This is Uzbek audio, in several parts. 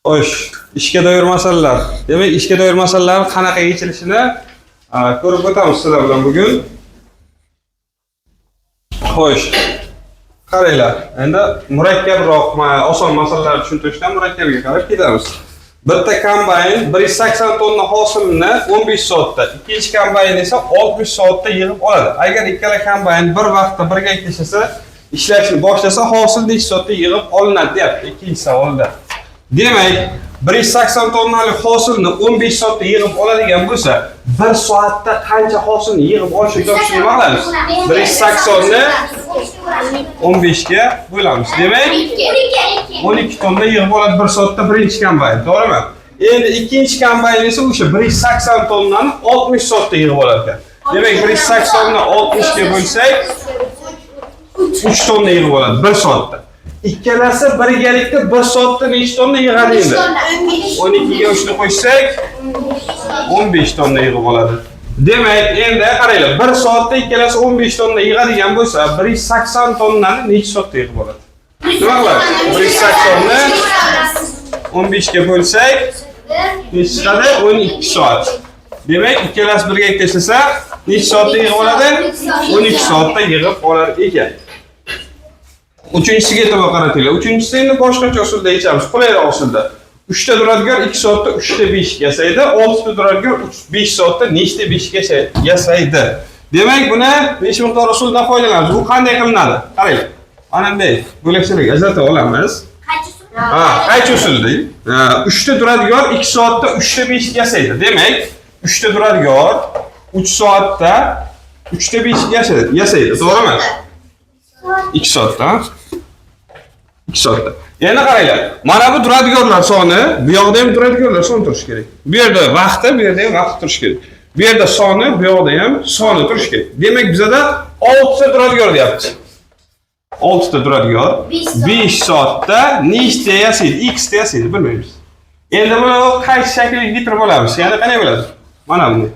Xo'sh, ishga doir masalalar. Demak, ishga doir masalalar qanaqa yechilishini ko'rib o'tamiz sizlar bilan bugun. Xo'sh, qaranglar. Endi murakkabroq, oson masalalar tushuntirishdan murakkabga qarab ketamiz. Bitta kombayn 180 tonna hosilni 15 soatda, ikkinchi kombayn esa 60 soatda yig'ib oladi. Agar ikkala kombayn bir vaqtda birga ishlasa, ishlashni boshlasa, hosil necha soatda yig'ib olinadi deyapti ikkinchi savolda. Demak, 180 tonnalik hosilni 15 soatda yig'ib oladigan bo'lsa, 1 soatda qancha hosilni yig'ib olishni topishni maqlaymiz. 180 ni 15 ga bo'lamiz. Demak, 12 tonna yig'ib oladi 1 soatda birinchi kombayn, to'g'rimi? Endi ikkinchi kombayn esa o'sha 180 tonnani 60 soatda yig'ib olar ekan. Demak, 180 ni 60 ga bo'lsak, 3 tonna yig'ib oladi 1 soatda. Ikkalasi birgalikda 1 soatda necha tonna yig'adi endi? 12 ga 3 ni qo'shsak 15 tonna yig'ib oladi. Demak, endi qaranglar, 1 soatda ikkalasi 15 tonna yig'adigan bo'lsa, 180 tonnani necha soatda yig'ib oladi? Nima qilamiz? 180 ni 15 ga bo'lsak, necha chiqadi? 12 soat. Demak, ikkalasi birga tashlasa, necha soatda yig'ib oladi? 12 soatda yig'ib olar ekan. Uchinchisiga e'tibor qaratinglar. Uchinchisi endi boshqacha usulda yechamiz, qulayroq usulda. 3 ta duradgor 2 soatda 3 ta 5 yasaydi, 6 ta duradgor 5 soatda nechta 5 ga yasaydi. Demak, buni 5 miqdor usuldan foydalanamiz. Bu qanday qilinadi? Qarang. Mana bunday bo'lakchalarga ajratib olamiz. Qaychi usulda? 3 ta duradgor 2 soatda 3 ta 5 yasaydi. Demak, 3 ta duradgor 3 soatda 3 ta 5 yasaydi, to'g'rimi? 2 soatda. 2 soatda. Yana qaranglar. Mana bu duradgorlar soni, bu yoqda ham duradgorlar soni turishi kerak. Bu yerda vaqti, bu yerda ham vaqti turishi kerak. Bu yerda soni, bu yoqda ham soni turishi kerak. Demak, bizada 6 ta duradgor deyapti. 6 ta duradgor 5 soatda nechta yasaydi? X ta yasaydi, bilmaymiz. Endi buni qaysi shaklga keltirib olamiz? Yana qanday bo'ladi? Mana bunday.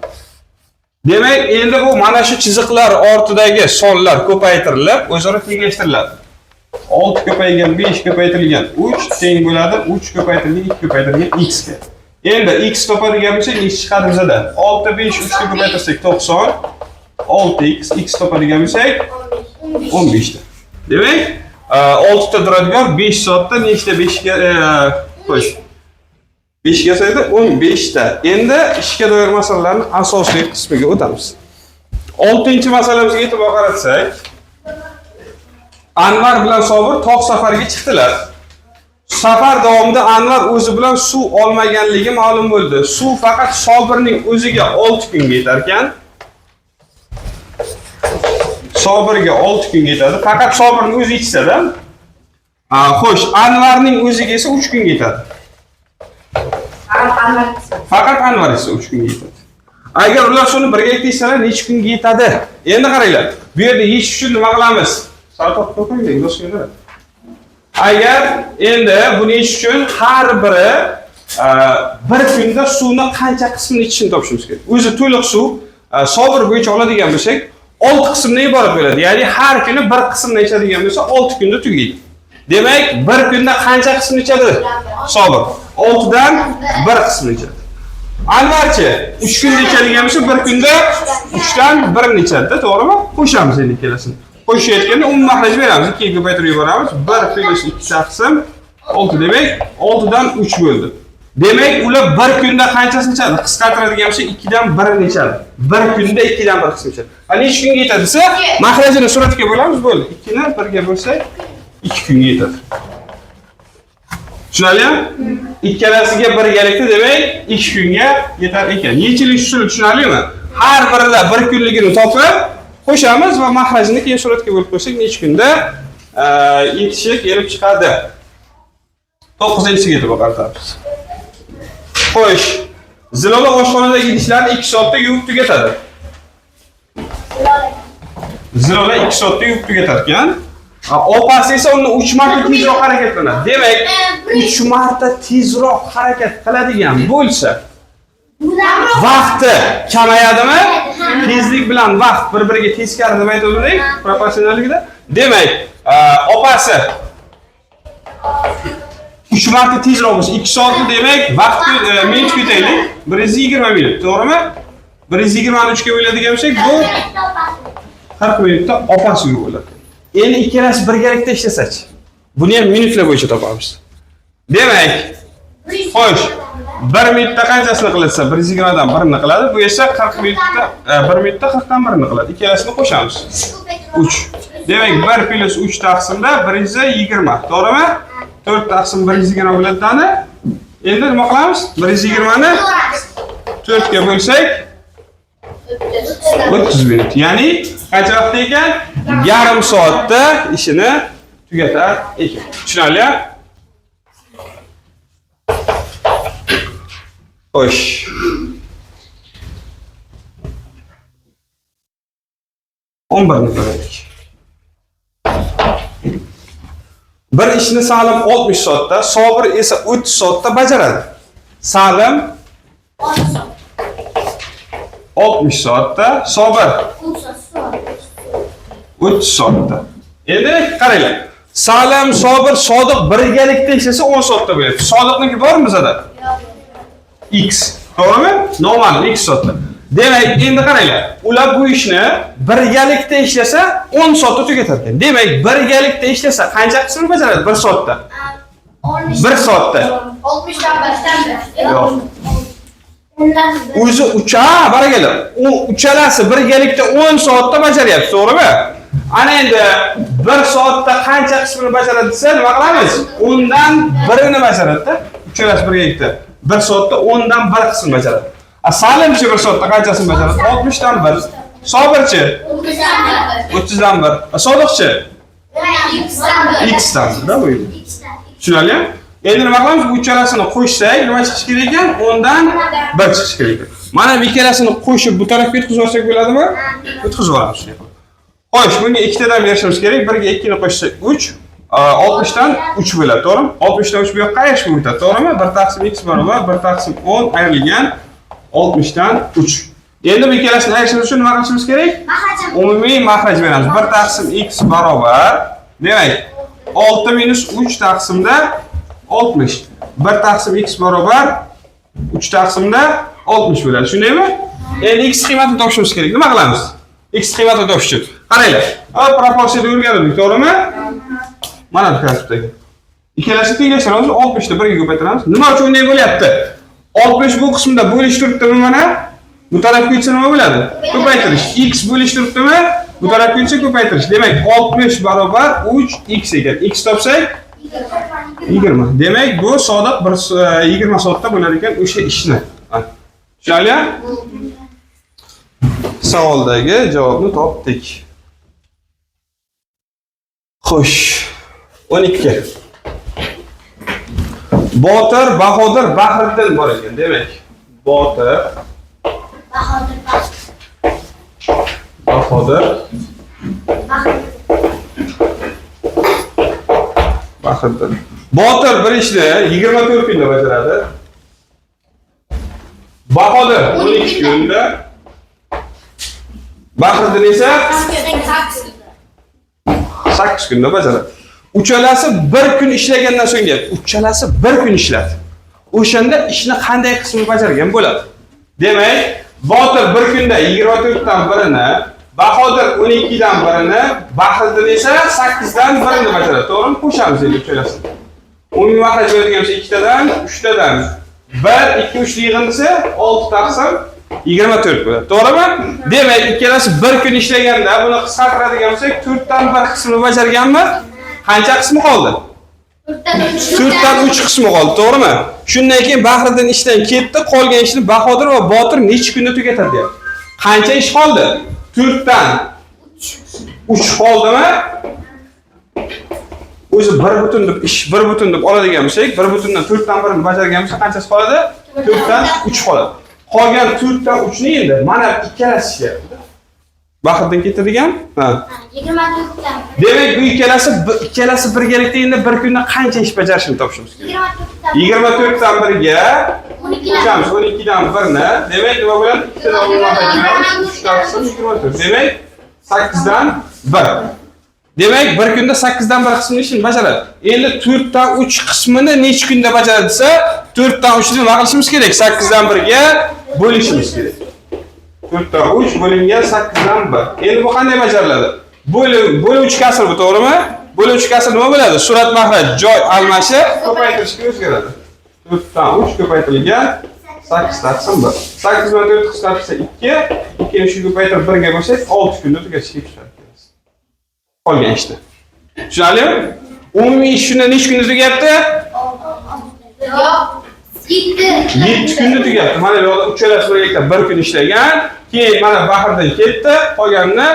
Demak, endi bu mana shu chiziqlar ortidagi sonlar ko'paytirilib, o'zaro tenglashtiriladi. 6 ko'paygan 5 ko'paytirilgan 3 teng bo'ladi 3 ko'paytirilgan 2 ko'paytirilgan x ga. Endi x topadigan bo'lsak, necha chiqadi bizada? 6 5 3 ga ko'paytirsak 90, 6x x topadigan bo'lsak 15 ta. Demak, 6 ta duradgor 5 soatda nechta 5 ga qo'sh 5 ga sayda 15 ta. Endi ishga doir masalalarning asosiy qismiga o'tamiz. 6-masalamizga e'tibor qaratsak, Anvar bilan Sobir tog' safariga chiqdilar. Safar davomida Anvar o'zi bilan suv olmaganligi ma'lum bo'ldi. Suv faqat Sobirning o'ziga 6 kunga yetar ekan. Sobirga 6 kunga yetadi. Faqat Sobirning o'zi ichsa-da. Xo'sh, Anvarning o'ziga esa 3 kunga yetadi. Faqat Anvar esa 3 kunga yetadi. Agar ular shuni birga yetsalar, necha kunga yetadi? Endi qaranglar. Bu yerda yechish uchun nima qilamiz? Sartoq qo'ying, do'stlar. Agar endi buni yechish uchun har biri bir kunda suvni qancha qismini ichishini topishimiz kerak. O'zi to'liq suv Sobir bo'yicha oladigan bo'lsak, 6 qismdan iborat bo'ladi. Ya'ni har kuni bir qismni ichadigan bo'lsa, 6 kunda tugaydi. Demak, bir kunda qancha qismni ichadi? Sobir 6 dan 1 qismni ichadi. Anvarchi 3 kunda ichadigan bo'lsa, bir kunda 3 dan 1 ni ichadi, to'g'rimi? Qo'shamiz endi ikkalasini. Qo'shayotganda umumiy mahraj beramiz, 2 ga ko'paytirib yuboramiz. 1 plus 2 qism 6 demak, 6 dan 3 bo'ldi. Demak, ular bir kunda qanchasini ichadi? Qisqartiradigan bo'lsa, 2 dan 1 ni ichadi. Bir kunda 2 dan 1 qism ichadi. Ana necha kunga yetadi desa, mahrajini suratga bo'lamiz, bo'ldi. 2 ni 1 ga bo'lsak, 2 kunga yetadi. Tushunarlimi? Ikkalasiga birgalikda demak 2 kunga yetar ekan. Yechilish usuli tushunarlimi? Har birida 1 kunligini topib qo'shamiz va mahrajini keyin suratga bo'lib qo'ysak, necha kunda yetishi kelib chiqadi. 9-siga e'tibor qaratamiz. Xo'sh, Zilola oshxonadagi idishlarni 2 soatda yuvib tugatadi. Zilola 2 soatda yuvib tugatar ekan. Opasi esa uni 3 marta tezroq harakatlanadi. Demak, 3 marta tezroq harakat qiladigan bo'lsa, vaqti kamayadimi? Tezlik bilan vaqt bir-biriga teskari deb aytadilar, proporsionalligida. Demak, opasi 3 marta tezroq bo'lsa 2 soatni demak vaqt minut ketaylik 120 minut, to'g'rimi? 120 ni 3 ga bo'ladigan bo'lsak bu 40 minutda opasiga bo'ladi. Endi ikkalasi birgalikda ishlasachi. Buni ham minutlar bo'yicha topamiz. Demak, xo'sh, 1 minutda qanchasini qilsa 120 dan 1 ni qiladi. Bu esa 40 minutda 1 minutda 40 dan 1 ni qiladi. Ikkalasini qo'shamiz. 3. Demak, 1 plus 3 taqsimda 120, to'g'rimi? 4 taqsim 120 bo'ladimi? Endi nima qilamiz? 120 ni 4 ga bo'lsak 30 minut. Ya'ni qancha vaqt ekan? Yarim soatda ishini tugatar ekan. Tushunarli? Xo'sh. O'n birni ko'raylik. Bir ishni Salim 60 soatda, Sobir esa 30 soatda bajaradi. Salim 60 soatda, Sobir 30 soatda. Endi qaranglar. Salim, Sobir, Sodiq birgalikda ishlasa 10 soatda bo'ladi. Sodiqniki bormi bizada? X. To'g'rimi? Normal X soatda. Demak, endi qaranglar. Ular bu ishni birgalikda ishlasa 10 soatda tugatar ekan. Demak, birgalikda ishlasa qancha qismini bajaradi 1 soatda? 1 soatda. 60 dan 1. Yo'q. O'zi barakalla. U uchalasi birgalikda 10 soatda bajaryapti, to'g'rimi? Ana endi 1 soatda qancha qismini bajaradi desa, nima qilamiz? 10 dan 1 ni bajaradi-da. Uchalasi birgalikda 1 soatda 10 dan 1 qismini bajaradi. Salimchi 1 soatda qanchasini bajaradi? 60 dan 1. Sobirchi 30 dan 1. Sodiqchi X dan 1. Bu. Tushunarli? Endi nima qilamiz? Bu uchalasini qo'shsak, nima chiqishi kerak ekan? 10 dan 1 chiqishi kerak ekan. Mana bu ikkalasini qo'shib bu tarafga yetkazib olsak bo'ladimi? Yetkazib olamiz. Xo'sh, bunga ikkitadan berishimiz kerak. 1 ga 2 ni qo'shsak 3, 60 dan 3 bo'ladi, to'g'rimi? 60 dan 3 bu yoqqa ayirishib o'tadi, to'g'rimi? 1 taqsim x barobar 1 taqsim 10 ayrilgan 60 dan 3. Endi bu ikkalasini ayirishimiz uchun nima qilishimiz kerak? Umumiy mahraj beramiz. 1 taqsim x barobar, demak, 6 minus 3 taqsimda 60. 1 taqsim x barobar 3 taqsimda 60 bo'ladi. Tushundingmi? Endi x qiymatini topishimiz kerak. Nima qilamiz? X qiymatini topish uchun. Qaranglar. Proporsiyada o'rgandik, to'g'rimi? Mana bu kasbdagi. Ikkalasini tenglashtiramiz, 60 ni 1 ga ko'paytiramiz. Nima uchun bunday bo'lyapti? 60 bu qismda bo'lish turibdimi mana? Bu tarafga ketsa nima bo'ladi? Ko'paytirish. X bo'lish turibdimi? Bu tarafga ketsa ko'paytirish. Demak, 60 barobar 3x ekan. X topsak 20. Demak, bu Sodiq 20 soatda bo'lar ekan o'sha ishni. Tushunarli? Savoldagi javobni topdik. Xo'sh. 12. Botir, Bahodir, Bahriddin bor ekan. Demak, Botir, Bahodir, Bahriddin. Botir bir ishni 24 kunda bajaradi. Bahodir 12 kunda. Bahriddin esa 8 kunda bajaradi. Uchalasi 1 kun ishlagandan so'ng deyapti. Uchalasi 1 kun ishladi. O'shanda ishni qanday qismini bajargan bo'ladi? Demak, Botir 1 kunda 24 dan 1ni, Bahodir 12 dan 1ni, Bahriddin esa 8 dan 1ni bajaradi. To'g'rimi? Qo'shamiz endi uchalasini. Umumiy mahraj beradigan 2 tadan, 3 tadan 1, 2, 3 yig'indisi 6 taqsim 24 bo'ladi. To'g'rimi? Demak, ikkalasi 1 kun ishlaganda buni qisqartiradigan bo'lsak, 4 dan 1 qismini bajarganmi? Qancha qismi qoldi? 4 dan 3 qismi qoldi, to'g'rimi? Shundan keyin Bahriddin ishdan ketdi, qolgan ishni Bahodir va Botir necha kunda tugatadi deyapti. Qancha ish qoldi? 4 dan 3 qoldimi? O'zi 1 butun deb ish 1 butun deb oladigan bo'lsak, 1 butundan 4 dan 1ni bajargan bo'lsa qanchasi qoladi? 4 dan 3 qoladi. Qolgan 4 dan 3 ni endi mana ikkalasi ishlayapti. Bahriddin ketadigan? Ha. 24 dan. Demak, bu ikkalasi birgalikda endi 1 kunda qancha ish bajarishini topishimiz kerak. 24 dan 1 ga 12 dan 1ni, demak nima bo'ladi? 2 dan 3 taqsim 24. Demak, 8 dan 1. Demak, bir kunda 8 dan 1 qismini ishini bajaradi. Endi 4 dan 3 qismini necha kunda bajaradi desa, 4 dan 3 ni nima qilishimiz kerak? 8 dan 1 ga bo'lishimiz kerak. 4 dan 3 bo'lingan 8 dan 1. Endi bu qanday bajariladi? Bo'luvchi kasr bu, to'g'rimi? Bo'luvchi kasr nima bo'ladi? Surat mahraj joy almashib ko'paytirishga o'zgaradi. 4 dan 3 ko'paytirilgan 8 taqsim 1. 8 bilan 4 qisqartirsa 2, 2 ni shu ko'paytirib 1 ga bo'lsak 6 kunda tugatishga tushadi. Qolgan ishni. Tushunarlimi? Umumiy ish shunda necha kunda tugayapti? Yo'q. 7 kunda tugayapti. Mana bu yoqda uchalasi birgalikda 1 kun ishlagan, keyin mana Bahrdan ketdi, qolganini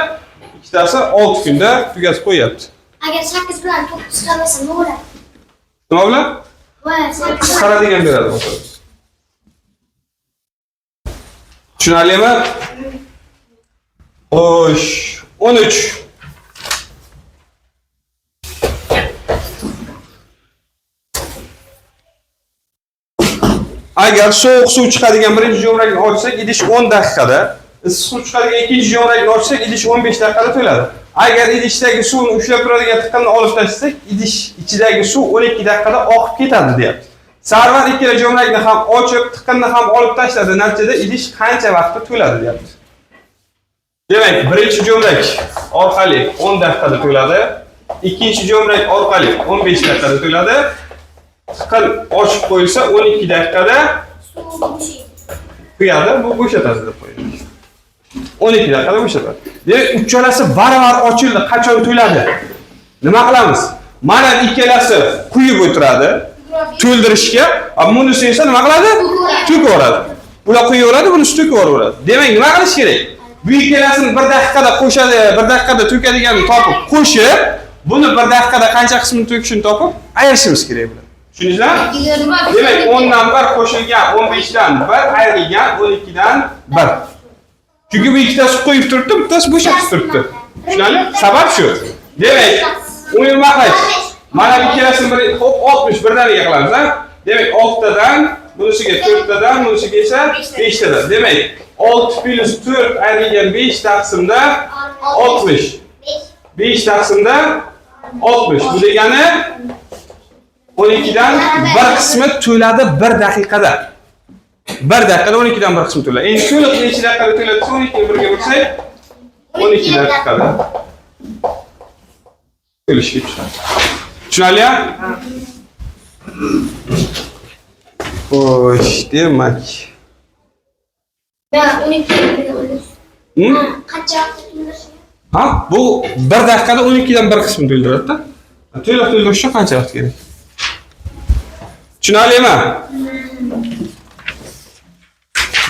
ikkitasi 6 kunda tugatib qo'yapti. Agar 8 bilan 9 qilmasa nima bo'ladi? Nima bilan? Voy, 8. Qaradigan beradi o'zi. Tushunarlimi? Xo'sh, 13. Agar sovuq suv chiqadigan birinchi jo'mrakni ochsak, idish 10 daqiqada, issiq suv chiqadigan ikkinchi jo'mrakni ochsak, idish 15 daqiqada to'ladi. Agar idishdagi suvni ushlab turadigan tiqinni olib tashlasak, idish ichidagi suv 12 daqiqada oqib ketadi, deyapti. Sarvar ikkala jo'mrakni ham ochib, tiqinni ham olib tashladi, natijada idish qancha vaqtda to'ladi, deyapti. Demak, birinchi jo'mrak orqali 10 daqiqada to'ladi, ikkinchi jo'mrak orqali 15 daqiqada to'ladi. Tiqin ochib qo'yilsa 12 daqiqada quyadi, bu bo'shatadi deb qo'yiladi. 12 daqiqada bo'shatadi. Demak, uchalasi baravar ochildi, qachon to'ladi? Nima qilamiz? Mana ikkalasi quyib o'tiradi, to'ldirishga, bunisi esa nima qiladi? To'kaveradi. Bular quyaveradi, bunisi to'kaveradi. Demak, nima qilish kerak? Bu ikkalasini 1 daqiqada qo'shadi, 1 daqiqada to'kadiganini topib qo'shib, buni 1 daqiqada qancha qismini to'kishini topib ayirishimiz kerak bular. Tushundingizmi? Demak, 10 dan 1 qo'shilgan 15 dan 1 ayrilgan 12 dan 1. Chunki bu ikkitasi qo'yib turibdi, bittasi bo'shatib turibdi. Tushunarli? Sabab shu. Demak, o'yin mahraj. Mana bu ikkalasini bir hop 61 dan qilamiz, ha? Demak, 6 tadan, bunisiga 4 tadan, bunisiga esa 5 tadan. Demak, 6 plus 4 ayrilgan 5 taqsimda 60. 5 taqsimda 60. Bu degani 12 dan 1 qismi to'ladi 1 daqiqada. 1 daqiqada 12 dan 1 qismi to'ladi. Endi to'liq necha daqiqada to'ladi? 12 ni 1 ga bo'lsak 12 daqiqada to'lishga tushadi. Tushunarli? Xo'sh, demak. Ya 12 qancha vaqt? Ha, bu 1 daqiqada 12 dan 1 qismini to'ldiradi-da. To'liq to'ldirishga qancha vaqt kerak? Tushunarlimi?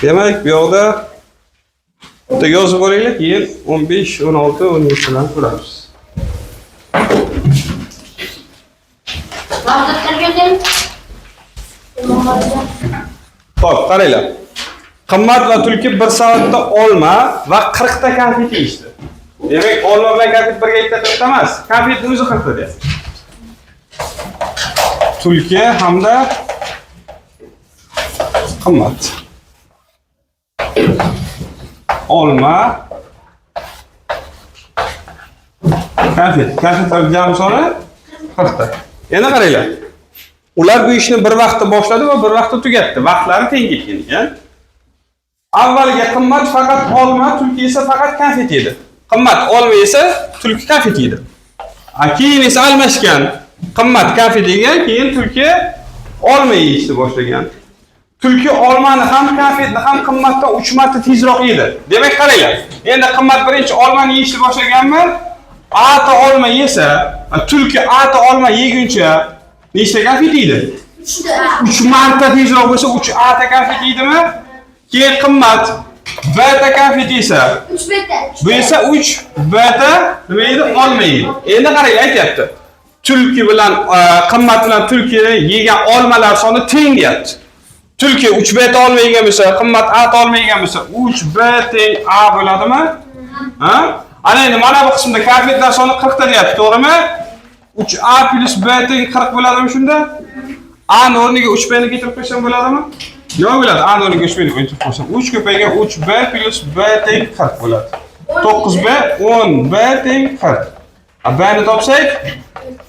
Demak, bu yoqda bitta yozib olaylik, keyin 15, 16, 17 bilan ko'ramiz. Xo'p, qaranglar. Qimmat va tulki 1 soatda olma va 40 ta konfet yeyishdi. Demak, olma bilan konfet birgalikda 40 ta emas, konfetning o'zi 40 ta deyapti. Tulki hamda qimmat. Olma, konfetlar jami soni 40 ta. Yana qaranglar. Ular bu ishni bir vaqtda boshladi va bir vaqtda tugatdi. Vaqtlari teng ketgan ekan. Avvaliga qimmat faqat olma, tulki esa faqat konfet edi. Qimmat olma esa tulki konfet edi. Keyin esa almashgan. Qimmat konfet yegan, keyin tulki olma yeyishni boshlagan. Tulki olmani ham konfetni ham qimmatdan 3 marta tezroq yedi. Demak, qaranglar. Endi qimmat birinchi olmani yeyishni boshlaganmi? Ata olma yesa, tulki ata olma yeguncha nechta konfet yeydi? 3 marta tezroq bo'lsa 3 ata konfet yeydimi? Keyin qimmat beta konfet yesa 3 beta. Bu esa 3 beta nima yeydi? Olma yeydi. Endi qarang, aytyapti. Tulki bilan qimmat bilan tulki yegan olmalar soni teng deyapti. Tulki 3 beta olma yegan bo'lsa, qimmat ata olma yegan bo'lsa, 3 b teng a bo'ladimi? Ha? Ana endi mana bu qismda konfetlar soni 40 ta deyapti, to'g'rimi? 3a plus b teng 40 bo'ladimi shunda? A ni o'rniga 3b ni keltirib qo'ysam bo'ladimi? Nima bo'ladi? A ni o'rniga 3b ni keltirib qo'ysam, 3 ko'paygan 3b plus b teng 40 bo'ladi. 9b 10b teng 40. Bani topsak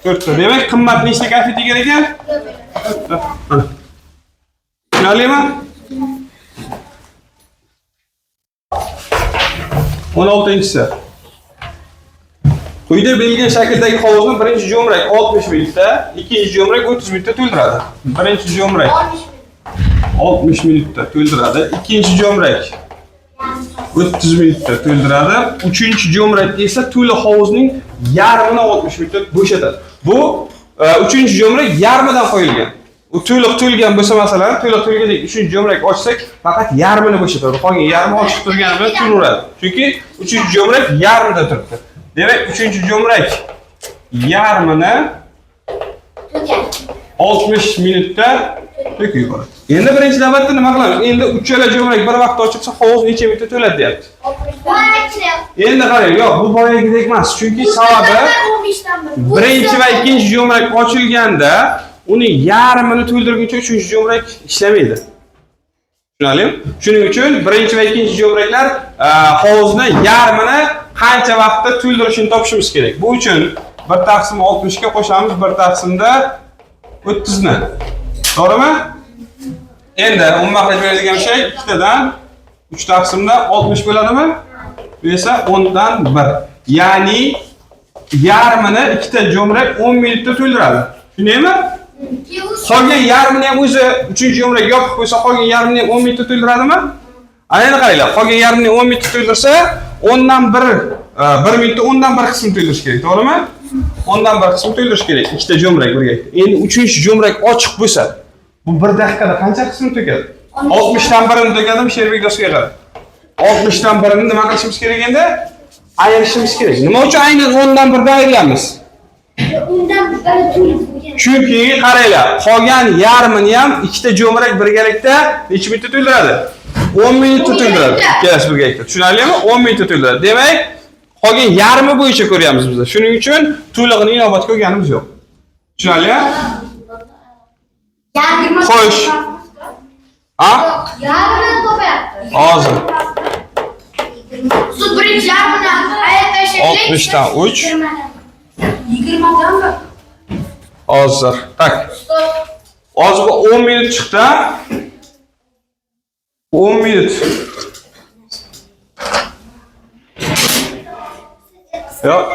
4 ta. Demak, qimmat nechta kafe tegar ekan? 4 ta. Tushunarlimi? 16-si. Quyida berilgan shakldagi hovuzni birinchi jo'mrak 60 minutda, ikkinchi jo'mrak 30 minutda to'ldiradi. Birinchi jo'mrak 60 minutda to'ldiradi, ikkinchi jo'mrak 30 minutda to'ldiradi, uchinchi jo'mrak esa to'liq hovuzning yarmini 60 minutda bo'shatadi. Bu uchinchi jo'mrak yarmidan qo'yilgan. U to'liq to'lgan bo'lsa, masalan, to'liq to'lgandek uchinchi jo'mrak ochsak, faqat yarmini bo'shatadi. Qolgan yarmi ochiq turgani bilan turaveradi. Chunki uchinchi jo'mrak yarmida turibdi. Demak, uchinchi jo'mrak yarmini 60 minutda to'kib yuboradi. Endi birinchi navbatda nima qilamiz? Endi uchala jo'mrak bir vaqtda ochilsa, hovuz necha minutda to'ladi deyapti. Endi qarang, yo'q, bu boyagidek emas. Chunki sababi birinchi va ikkinchi jo'mrak ochilganda uning yarmini to'ldirguncha uchinchi jo'mrak ishlamaydi. Tushunarlimi? Shuning uchun birinchi va ikkinchi jo'mraklar hovuzni yarmini qancha vaqtda to'ldirishini topishimiz kerak. Bu uchun 1 taqsim 60 ga qo'shamiz 1 taqsimda 30 ni. To'g'rimi? Endi umuman qilib beradigan shay 2 tadan 3 taqsimda 60 bo'ladimi? Bu esa 10 dan 1. Ya'ni yarmini ikkita jo'mrak 10 minutda to'ldiradi. Tushundingmi? Qolgan yarmini ham o'zi 3-jo'mrak yopiq qo'ysa, qolgan yarmini ham 10 minutda to'ldiradimi? Ana qaranglar, qolgan yarmini 10 minutda to'ldirsa, 10 dan 1 minutda 10 dan 1 qism to'ldirish kerak, to'g'rimi? 10 dan 1 qism to'ldirish kerak, ikkita jo'mrak birga. Endi 3-jo'mrak ochiq bo'lsa, bu 1 daqiqada qancha qism to'kadi? 60 dan 1 ni to'kadimi, Sherbek do'stga qarab. 60 dan 1 ni nima qilishimiz kerak endi? Ayirishimiz kerak. Nima uchun aynan 10 dan 1 dan ayiramiz? Chunki qaranglar, qolgan yarmini ham ikkita jo'mrak birgalikda necha minutda to'ldiradi? 10 minutda to'ldiradi. Ikkalasi birgalikda. Tushunarlimi? 10 minutda to'ldiradi. Demak, qolgan yarmi bo'yicha ko'ryapmiz biz. Shuning uchun to'lig'ini inobatga olganimiz yo'q. Tushunarlimi? Xo'sh. Ha? Yarmini topyapti. Hozir. Sud birinchi yarmini aytda shekilli. 60 dan 3. 20 dan 1. Hozir. Tak. Hozir 10 minut chiqdi. 10 minut. Yo'q.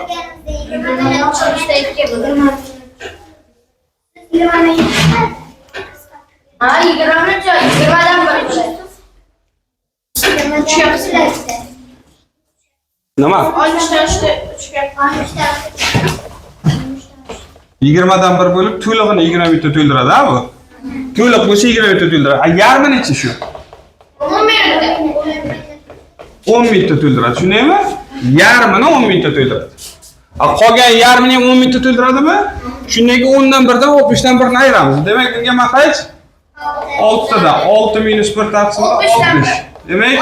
20 Nima? 20 dan 1 bo'lib, to'lig'ini 20 minutda to'ldiradi, bu. To'liq bo'lsa 20 minutda to'ldiradi. Yarmi necha shu? 10 minutda. 10 minutda to'ldiradi. Tushundingmi? Yarmini 10 minutda to'ldiradi. Qolgan yarmini ham 10 minutda to'ldiradimi? Shundan keyin 10 dan 1 dan 60 dan 1 ni ayiramiz. Demak, bunga maqaj 6 tadan 6 minus 1 taqsimda 60. Demak,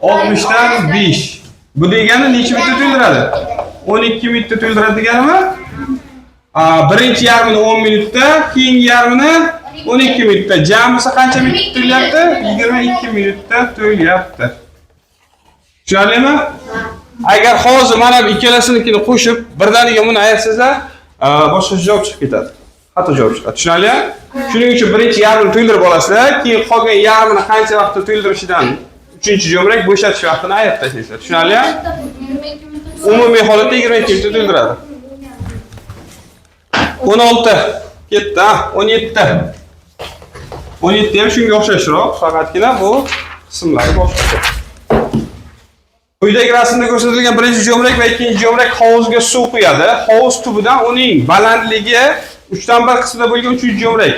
60 dan 5. Bu degani necha minutda to'ldiradi? 12 minutda to'ldiradi deganimi? Birinchi yarmini 10 minutda, keyingi yarmini 12 minutda. Jamisi qancha minutda to'lyapti? 22 minutda to'lyapti. Tushunarlimi? Agar hozir mana bu ikkalasinikini qo'shib, birdaniga buni ayatsizlar, boshqa javob chiqib ketadi. Xato javob chiqadi. Tushunarlimi? Shuning uchun birinchi yarmini to'ldirib olasizlar, keyin qolgan yarmini qancha vaqtda to'ldirishidan uchinchi jo'mrak bo'shatish vaqtini ayirib tashlaysizlar. Tushunarlimi? Umumiy holatda 22 minutda to'ldiradi. 16 ketdi, 17. 17 ham shunga o'xshashroq, faqatgina bu qismlari boshqacha. Quyidagi rasmda ko'rsatilgan birinchi jo'mrak va ikkinchi jo'mrak hovuzga suv quyadi. Hovuz tubidan uning balandligi 3 dan 1 qismida bo'lgan uchinchi jo'mrak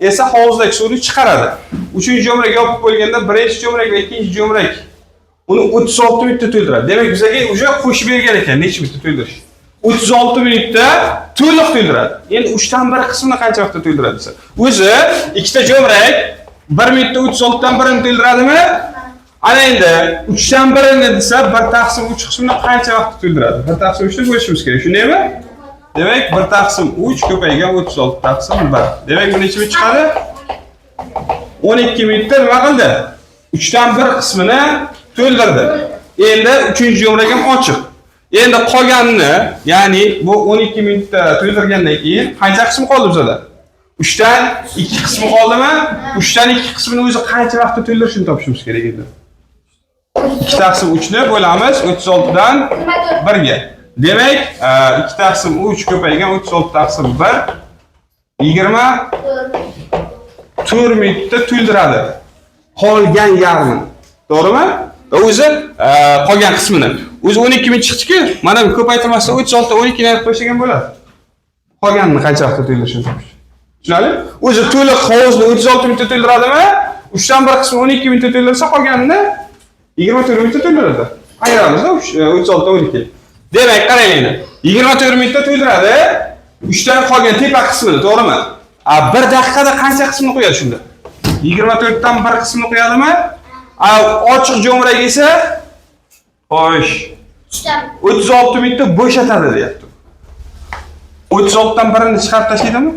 esa hovuzdagi suvni chiqaradi. Uchinchi jo'mrak yopiq bo'lganda birinchi jo'mrak va ikkinchi jo'mrak uni 36 minutda to'ldiradi. Demak, bizga o'sha qo'shib bergan ekan necha minutda to'ldirish. 36 minutda to'liq to'ldiradi. Endi 3 dan 1 qismini qancha vaqtda to'ldiradi desa? O'zi ikkita jo'mrak 1 minutda 36 dan 1 ni to'ldiradimi? Ana endi 3 dan 1 ni desa 1 taqsim 3 qismini qancha vaqtda to'ldiradi? 1 taqsim 3 ni bo'lishimiz kerak, shundaymi? Demak, 1 taqsim 3 ko'paygan 36 taqsim 1. Demak, bu necha minut chiqadi? 12 minutda nima qildi? 3 dan 1 qismini to'ldirdi. Endi 3-jo'mrak ham ochiq. Endi qolganini, ya'ni bu 12 minutda to'ldirgandan keyin qancha qismi qoldi bizada? 3 dan 2 qismi qoldimi? 3 dan 2 qismini o'zi qancha vaqtda to'ldirishini topishimiz kerak edi. 2 taqsim 3 ni bo'lamiz 36 dan 1 ga. Demak, 2 taqsim 3 ko'paygan 36 taqsim 1 24 minutda to'ldiradi. Qolgan yarmini. To'g'rimi? Va o'zi qolgan qismini. O'zi 12 minut chiqdi-ku, mana bu ko'paytirmasdan 36 dan 12 ni aytib qo'yishgan bo'ladi. Qolganini qancha vaqtda to'ldirishini topish. Tushunarli? O'zi to'liq hovuzni 36 minutda to'ldiradimi? 3 dan 1 qismi 12 minutda to'ldirsa, qolganini 24 minutda to'ldiradi. Ayiramiz-da 36 dan 12. Demak, qarang endi. 24 minutda to'ldiradi. 3 dan qolgan tepa qismini, to'g'rimi? 1 daqiqada qancha qismini qo'yadi shunda? 24 dan 1 qismini qo'yadimi? Ochiq jo'mrak esa xo'sh 36 minutda bo'shatadi deyapti. 36 dan 1 ni chiqarib tashlaydimi?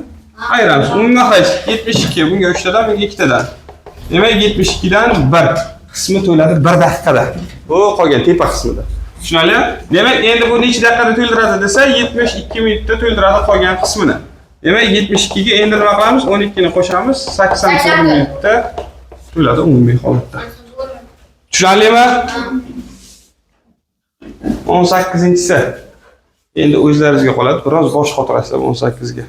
Ayiramiz. Umuman qaysi? 72, bunga 3 tadan, bunga 2 tadan. Demak, 72 dan 1 qismi to'ladi 1 daqiqada. Bu qolgan tepa qismida. Tushunarli? Demak, endi bu necha daqiqada to'ldiradi desa, 72 minutda to'ldiradi qolgan qismini. Demak, 72 ga endi nima qilamiz? 12 ni qo'shamiz, 80 minutda to'ladi umumiy holatda. Tushunarlimi? 18-si. Endi o'zlaringizga qoladi. Biroz bosh qotirasizlar 18 ga.